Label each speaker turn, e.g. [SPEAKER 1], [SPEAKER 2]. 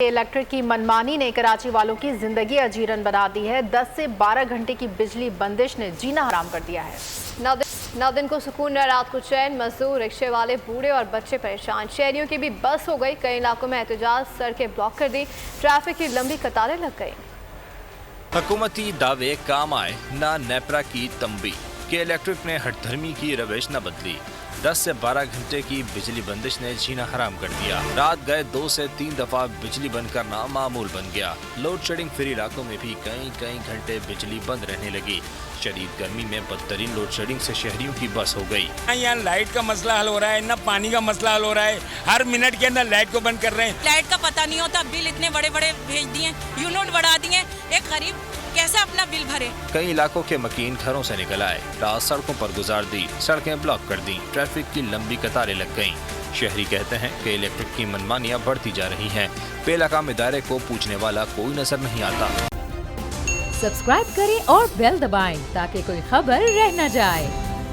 [SPEAKER 1] Electric की मनमानी ने कराची वालों की जिंदगी अजीरन बना दी है। 10 से 12 घंटे की बिजली बंदिश ने जीना हराम कर दिया है।
[SPEAKER 2] नौ दिन को सुकून न रात को चैन, मजदूर, रिक्शे वाले, बूढ़े और बच्चे परेशान। शहरियों की भी बस हो गई। कई इलाकों में एहतजाज, सड़कें ब्लॉक कर दी, ट्रैफिक की लंबी कतारें लग गई।
[SPEAKER 3] हुकूमती दावे काम आए ना नेपरा की तंबी के इलेक्ट्रिक ने हठधर्मी की रविश न बदली। 10 से 12 घंटे की बिजली बंदिश ने जीना हराम कर दिया। रात गए 2 से 3 दफा बिजली बंद करना मामूल बन गया। लोड शेडिंग फ्री इलाकों में भी कई घंटे बिजली बंद रहने लगी। शदीद गर्मी में बदतरीन लोड शेडिंग से शहरियों की बस हो गई।
[SPEAKER 4] यहाँ लाइट का मसला हल हो रहा है, न पानी का मसला हल हो रहा है। हर मिनट के अंदर लाइट को बंद कर रहे हैं।
[SPEAKER 5] लाइट का पता नहीं होता, बिल इतने बड़े बड़े भेज दिए, यूनिट बढ़ा दिए। एक गरीब कैसे अपना बिल भरे।
[SPEAKER 3] कई इलाकों के मकीन घरों से निकल आए, रात सड़कों पर गुजार दी, सड़कें ब्लॉक कर दी, ट्रैफिक की लंबी कतारें लग गईं। शहरी कहते हैं कि इलेक्ट्रिक की मनमानियां बढ़ती जा रही हैं। बेलगाम इदारे को पूछने वाला कोई नजर नहीं आता।
[SPEAKER 6] सब्सक्राइब करें और बेल दबाएं ताकि कोई खबर रह न जाए।